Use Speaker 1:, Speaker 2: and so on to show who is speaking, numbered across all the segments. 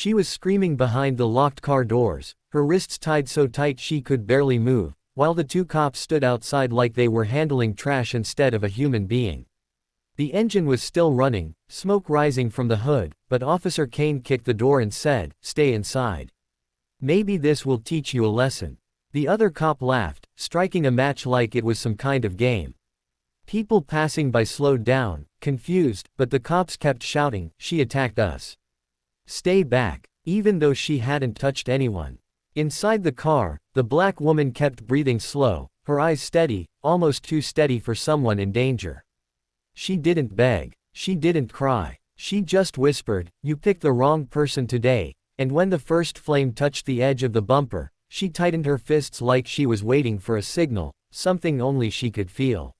Speaker 1: She was screaming behind the locked car doors, her wrists tied so tight she could barely move, while the two cops stood outside like they were handling trash instead of a human being. The engine was still running, smoke rising from the hood, but Officer Kane kicked the door and said, "Stay inside. Maybe this will teach you a lesson." The other cop laughed, striking a match like it was some kind of game. People passing by slowed down, confused, but the cops kept shouting, "She attacked us. Stay back," even though she hadn't touched anyone. Inside the car, the black woman kept breathing slow, her eyes steady, almost too steady for someone in danger. She didn't beg. She didn't cry. She just whispered, "You picked the wrong person today," and when the first flame touched the edge of the bumper, she tightened her fists like she was waiting for a signal, something only she could feel.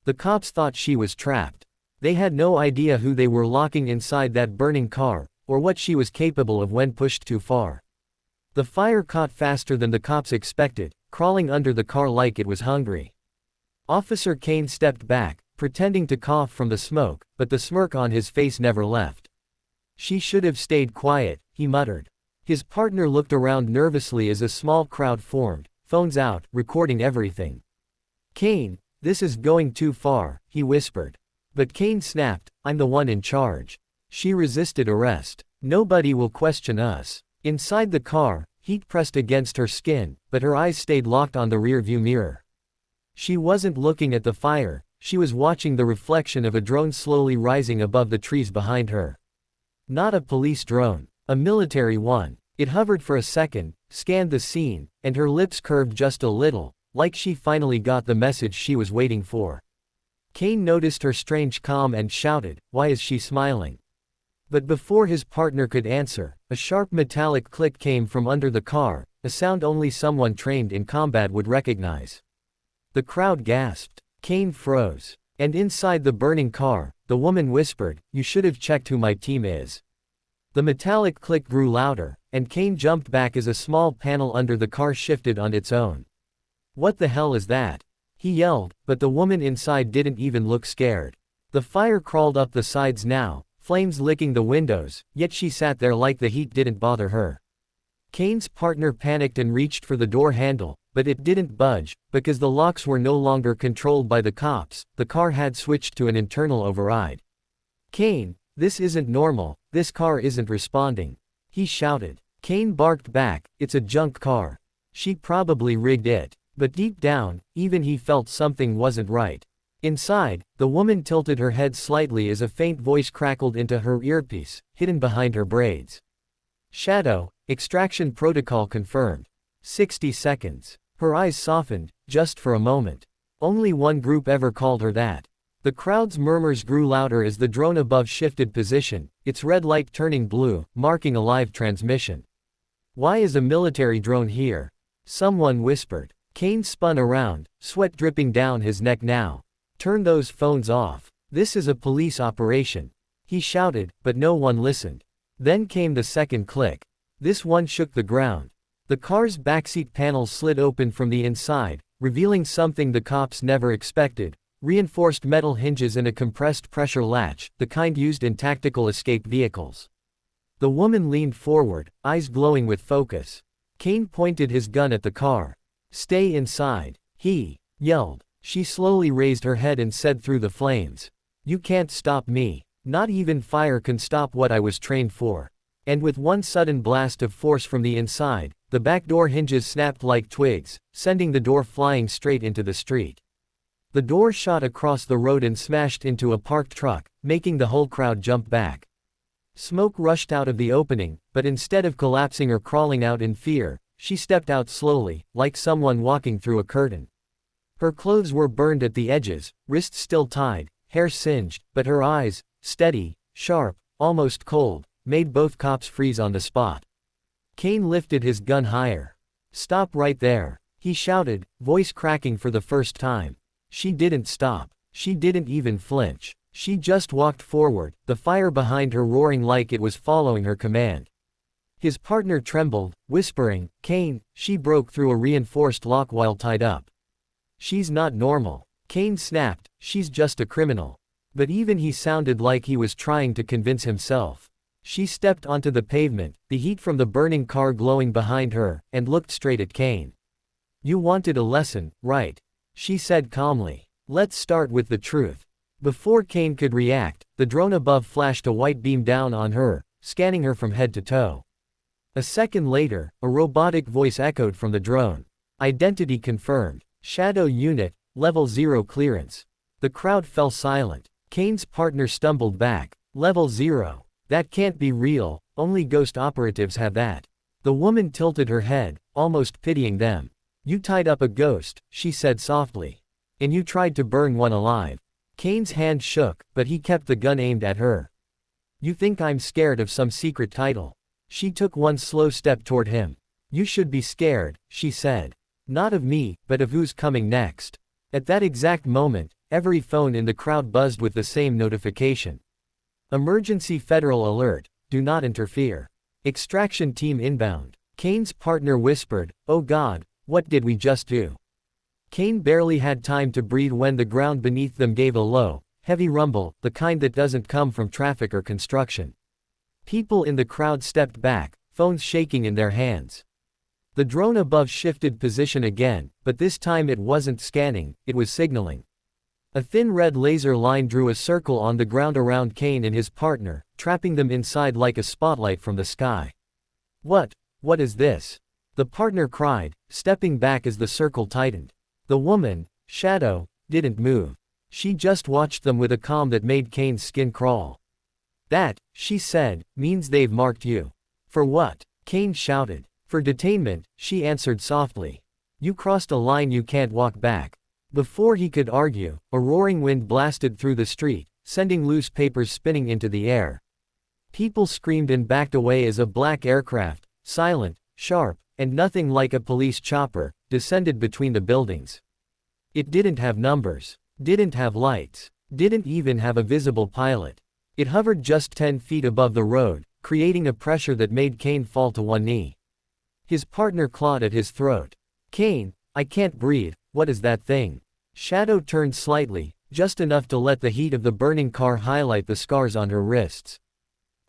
Speaker 1: The cops thought she was trapped. They had no idea who they were locking inside that burning car, or what she was capable of when pushed too far. The fire caught faster than the cops expected, crawling under the car like it was hungry. Officer Kane stepped back, pretending to cough from the smoke, but the smirk on his face never left. "She should have stayed quiet," he muttered. His partner looked around nervously as a small crowd formed, phones out, recording everything. "Kane, this is going too far," he whispered. But Kane snapped, "I'm the one in charge." She resisted arrest. "Nobody will question us." Inside the car, heat pressed against her skin, but her eyes stayed locked on the rearview mirror. She wasn't looking at the fire, she was watching the reflection of a drone slowly rising above the trees behind her. Not a police drone, a military one. It hovered for a second, scanned the scene, and her lips curved just a little, like she finally got the message she was waiting for. Kane noticed her strange calm and shouted, "Why is she smiling?" But before his partner could answer, a sharp metallic click came from under the car, a sound only someone trained in combat would recognize. The crowd gasped. Kane froze. And inside the burning car, the woman whispered, "You should have checked who my team is." The metallic click grew louder, and Kane jumped back as a small panel under the car shifted on its own. "What the hell is that?" he yelled, but the woman inside didn't even look scared. The fire crawled up the sides now, flames licking the windows, yet she sat there like the heat didn't bother her. Kane's partner panicked and reached for the door handle, but it didn't budge, because the locks were no longer controlled by the cops, the car had switched to an internal override. "Kane, this isn't normal, this car isn't responding," he shouted. Kane barked back, "It's a junk car. She probably rigged it." But deep down, even he felt something wasn't right. Inside, the woman tilted her head slightly as a faint voice crackled into her earpiece, hidden behind her braids. "Shadow, extraction protocol confirmed. 60 seconds. Her eyes softened, just for a moment. Only one group ever called her that. The crowd's murmurs grew louder as the drone above shifted position, its red light turning blue, marking a live transmission. "Why is a military drone here?" someone whispered. Kane spun around, sweat dripping down his neck now. "Turn those phones off. This is a police operation," he shouted, but no one listened. Then came the second click. This one shook the ground. The car's backseat panel slid open from the inside, revealing something the cops never expected: reinforced metal hinges and a compressed pressure latch, the kind used in tactical escape vehicles. The woman leaned forward, eyes glowing with focus. Kane pointed his gun at the car. "Stay inside," he yelled. She slowly raised her head and said through the flames, "You can't stop me. Not even fire can stop what I was trained for." And with one sudden blast of force from the inside, the back door hinges snapped like twigs, sending the door flying straight into the street. The door shot across the road and smashed into a parked truck, making the whole crowd jump back. Smoke rushed out of the opening, but instead of collapsing or crawling out in fear, she stepped out slowly, like someone walking through a curtain. Her clothes were burned at the edges, wrists still tied, hair singed, but her eyes, steady, sharp, almost cold, made both cops freeze on the spot. Kane lifted his gun higher. "Stop right there," he shouted, voice cracking for the first time. She didn't stop. She didn't even flinch. She just walked forward, the fire behind her roaring like it was following her command. His partner trembled, whispering, "Kane." She broke through a reinforced lock while tied up. "She's not normal." Kane snapped, "She's just a criminal." But even he sounded like he was trying to convince himself. She stepped onto the pavement, the heat from the burning car glowing behind her, and looked straight at Kane. "You wanted a lesson, right?" she said calmly. "Let's start with the truth." Before Kane could react, the drone above flashed a white beam down on her, scanning her from head to toe. A second later, a robotic voice echoed from the drone. "Identity confirmed. Shadow unit, level 0 clearance." The crowd fell silent. Kane's partner stumbled back. "Level 0. That can't be real, only ghost operatives have that." The woman tilted her head, almost pitying them. "You tied up a ghost," she said softly. "And you tried to burn one alive." Kane's hand shook, but he kept the gun aimed at her. "You think I'm scared of some secret title?" She took one slow step toward him. "You should be scared," she said. "Not of me, but of who's coming next." At that exact moment, every phone in the crowd buzzed with the same notification. "Emergency federal alert, do not interfere. Extraction team inbound." Kane's partner whispered, "Oh God, what did we just do?" Kane barely had time to breathe when the ground beneath them gave a low, heavy rumble, the kind that doesn't come from traffic or construction. People in the crowd stepped back, phones shaking in their hands. The drone above shifted position again, but this time it wasn't scanning, it was signaling. A thin red laser line drew a circle on the ground around Kane and his partner, trapping them inside like a spotlight from the sky. What is this?" the partner cried, stepping back as the circle tightened. The woman, Shadow, didn't move. She just watched them with a calm that made Kane's skin crawl. "That," she said, "means they've marked you." "For what?" Kane shouted. "For detainment," she answered softly. "You crossed a line you can't walk back." Before he could argue, a roaring wind blasted through the street, sending loose papers spinning into the air. People screamed and backed away as a black aircraft, silent, sharp, and nothing like a police chopper, descended between the buildings. It didn't have numbers, didn't have lights, didn't even have a visible pilot. It hovered just 10 feet above the road, creating a pressure that made Kane fall to one knee. His partner clawed at his throat. "Kane, I can't breathe, what is that thing?" Shadow turned slightly, just enough to let the heat of the burning car highlight the scars on her wrists.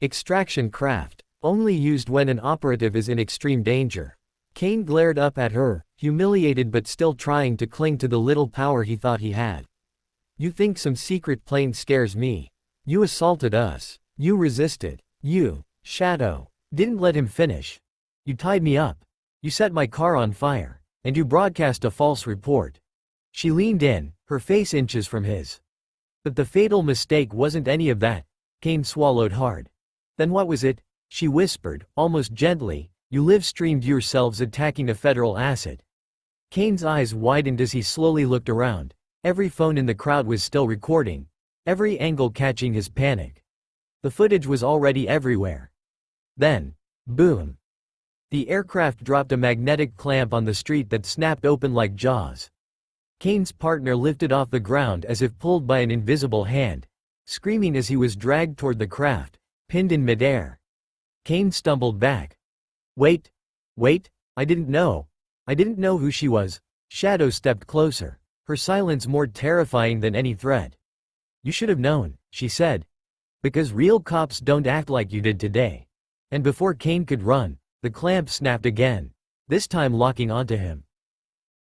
Speaker 1: "Extraction craft, only used when an operative is in extreme danger." Kane glared up at her, humiliated but still trying to cling to the little power he thought he had. "You think some secret plane scares me? You assaulted us. You resisted. You, Shadow, didn't let him finish. You tied me up. You set my car on fire. And you broadcast a false report." She leaned in, her face inches from his. "But the fatal mistake wasn't any of that." Kane swallowed hard. "Then what was it?" she whispered, almost gently. "You live-streamed yourselves attacking a federal asset." Kane's eyes widened as he slowly looked around. Every phone in the crowd was still recording, every angle catching his panic. The footage was already everywhere. Then, boom. The aircraft dropped a magnetic clamp on the street that snapped open like jaws. Kane's partner lifted off the ground as if pulled by an invisible hand, screaming as he was dragged toward the craft, pinned in midair. Kane stumbled back. Wait, I didn't know who she was." Shadow stepped closer, her silence more terrifying than any threat. "You should have known," she said. "Because real cops don't act like you did today." And before Kane could run, the clamp snapped again, this time locking onto him.